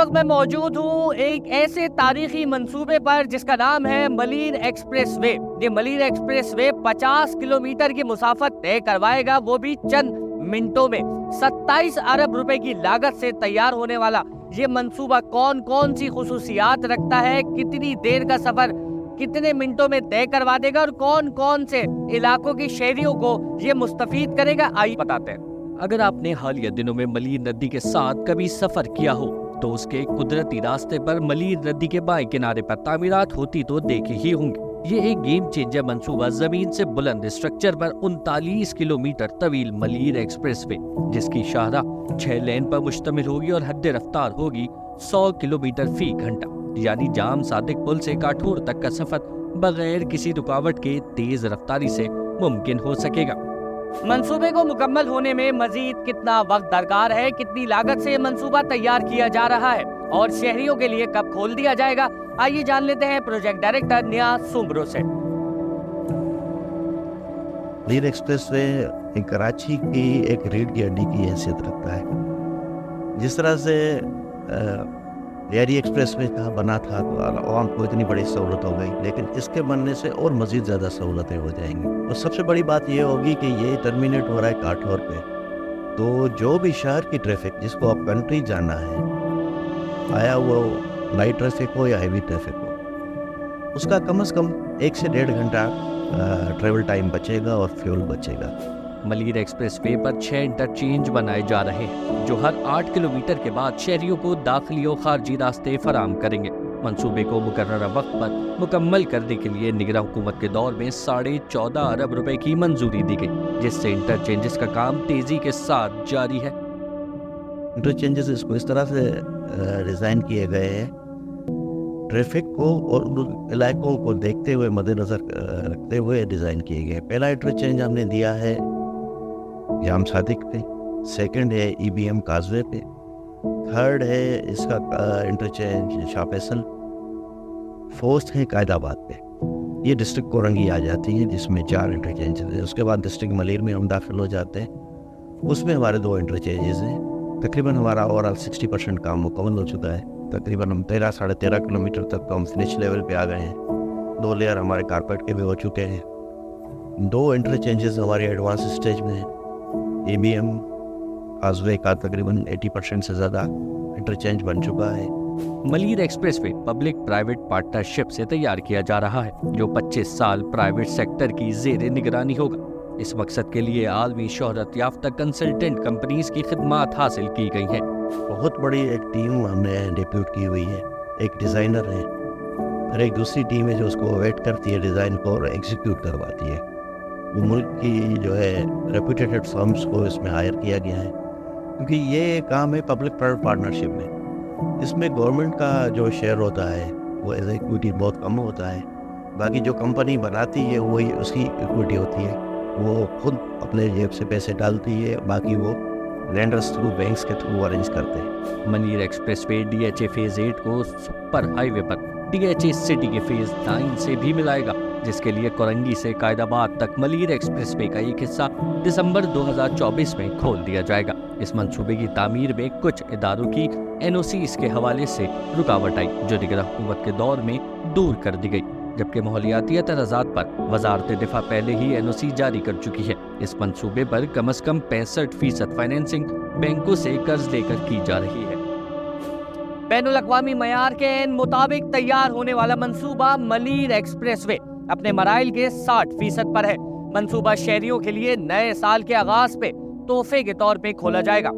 وقت میں موجود ہوں ایک ایسے تاریخی منصوبے پر جس کا نام ہے ملیر ایکسپریس وے۔ یہ ملیر ایکسپریس وے 50 کلومیٹر کی مسافت طے کروائے گا، وہ بھی چند منٹوں میں۔ 27 ارب روپے کی لاگت سے تیار ہونے والا یہ منصوبہ کون کون سی خصوصیات رکھتا ہے، کتنی دیر کا سفر کتنے منٹوں میں طے کروا دے گا اور کون کون سے علاقوں کی شہریوں کو یہ مستفید کرے گا، آئیے بتاتے ہیں۔ اگر آپ نے حالیہ دنوں میں ملیر ندی کے ساتھ کبھی سفر کیا ہو تو اس کے قدرتی راستے پر ملیر ندی کے بائیں کنارے پر تعمیرات ہوتی تو دیکھی ہی ہوں گی۔ یہ ایک گیم چینجر منصوبہ زمین سے بلند اسٹرکچر پر 39 کلومیٹر طویل ملیر ایکسپریس وے، جس کی شاہراہ 6 لین پر مشتمل ہوگی اور حد رفتار ہوگی 100 کلومیٹر فی گھنٹہ، یعنی جام صادق پل سے کاٹھور تک کا سفر بغیر کسی رکاوٹ کے تیز رفتاری سے ممکن ہو سکے گا۔ منصوبے کو مکمل ہونے میں مزید کتنا وقت درکار ہے، کتنی لاگت سے یہ منصوبہ تیار کیا جا رہا ہے اور شہریوں کے لیے کب کھول دیا جائے گا، آئیے جان لیتے ہیں پروجیکٹ ڈائریکٹر نیاز سومبرو سے۔ ملیر ایکسپریس وے کراچی کی ایک ریڑھ کی ہڈی کی حیثیت رکھتا ہے۔ جس طرح سے لیاری ایکسپریس وے کا بنا تھا تو عوام کو اتنی بڑی سہولت ہو گئی، لیکن اس کے بننے سے اور مزید زیادہ سہولتیں ہو جائیں گی۔ اور سب سے بڑی بات یہ ہوگی کہ یہ ٹرمینیٹ ہو رہا ہے کاٹھور پہ، تو جو بھی شہر کی ٹریفک جس کو اب کنٹری جانا ہے، آیا وہ لائٹ ٹریفک ہو یا ہیوی ٹریفک ہو، اس کا کم از کم 1 سے 1.5 گھنٹہ ٹریول ٹائم بچے گا اور فیول بچے گا۔ ملیر ایکسپریس وے پر 6 انٹرچینج بنائے جا رہے ہیں جو ہر 8 کلومیٹر کے بعد شہریوں کو داخلی و خارجی راستے فراہم کریں گے۔ منصوبے کو مقررہ وقت پر مکمل کرنے کے لیے نگراں حکومت کے دور میں 14.5 ارب روپے کی منظوری دی گئی، جس سے انٹرچینجز کا کام تیزی کے ساتھ جاری ہے۔ انٹرچینجز اس کو اس طرح سے ڈیزائن کیے گئے ہیں، ٹریفک کو اور علاقوں کو دیکھتے ہوئے مد نظر رکھتے ہوئے ڈیزائن کیے گئے۔ پہلا انٹرچینج ہم نے دیا ہے جام صادق پہ، سیکنڈ ہے EBM کازوے پہ، تھرڈ ہے اس کا انٹرچینج شاہ فیصل، فورتھ ہے قائد آباد پہ۔ یہ ڈسٹرکٹ کورنگی آ جاتی ہے جس میں 4 انٹرچینجز ہیں۔ اس کے بعد ڈسٹرکٹ ملیر میں ہم داخل ہو جاتے ہیں، اس میں ہمارے 2 انٹرچینجز ہیں۔ تقریباً ہمارا اوورآل 60% کام مکمل ہو چکا ہے۔ تقریباً ہم 13-13.5 کلومیٹر تک تو ہم فنش لیول پہ آ گئے ہیں۔ 2 لیئر ہمارے کارپیٹ کے بھی ہو چکے ہیں۔ 2 انٹرچینجز ہمارے ایڈوانس اسٹیج میں ہیں۔ EBM کازوے کا تقریباً 80% سے زیادہ انٹرچینج بن چکا ہے۔ Malir express way public private partnership سے تیار کیا جا رہا ہے جو 25 سال پرائیویٹ سیکٹر کی زیر نگرانی ہوگا۔ اس مقصد کے لیے عالمی شہرت یافتہ کنسلٹنٹ کمپنیز کی خدمات حاصل کی گئی ہیں۔ بہت بڑی ایک ٹیم ہم نے ڈیپیوٹ کی ہوئی ہے، ایک ڈیزائنر ہے اور ایک دوسری ٹیم ہے جو اس کو ویٹ کرتی ہے، ڈیزائن کو اور ایگزیکیوٹ کرواتی ہے۔ وہ ملک کی جو ہے ریپوٹیڈ فرمز کو اس میں ہائر کیا گیا ہے، کیونکہ یہ کام ہے پبلک پرائیویٹ پارٹنرشپ میں۔ اس میں گورنمنٹ کا جو شیئر ہوتا ہے وہ ایز ایکویٹی بہت کم ہوتا ہے، باقی جو کمپنی بناتی ہے وہی اس کی ایکویٹی ہوتی ہے، وہ خود اپنے جیب سے پیسے ڈالتی ہے، باقی وہ لینڈرز تھرو بینکس کے تھرو ارینج کرتے ہیں۔ Malir express way DHA phase 8 کو سپر ہائی وے پر DHA سٹی کے فیز 9 سے بھی ملائے گا، جس کے لیے کورنگی سے قائد آباد تک ملیر ایکسپریس وے کا ایک حصہ دسمبر 2024 میں کھول دیا جائے گا۔ اس منصوبے کی تعمیر میں کچھ اداروں کی NOCs کے حوالے سے رکاوٹ آئی جو نگراں حکومت کے دور میں دور کر دی گئی، جبکہ ماحولیاتی اعتراضات پر وزارت دفاع پہلے ہی NOC جاری کر چکی ہے۔ اس منصوبے پر کم از کم 65% فائنینسنگ بینکوں سے قرض لے کر کی جا رہی ہے۔ بین الاقوامی معیار کے مطابق تیار ہونے والا منصوبہ ملیر ایکسپریس وے اپنے مراحل کے 60% پر ہے۔ منصوبہ شہریوں کے لیے نئے سال کے آغاز پہ تحفے کے طور پہ کھولا جائے گا۔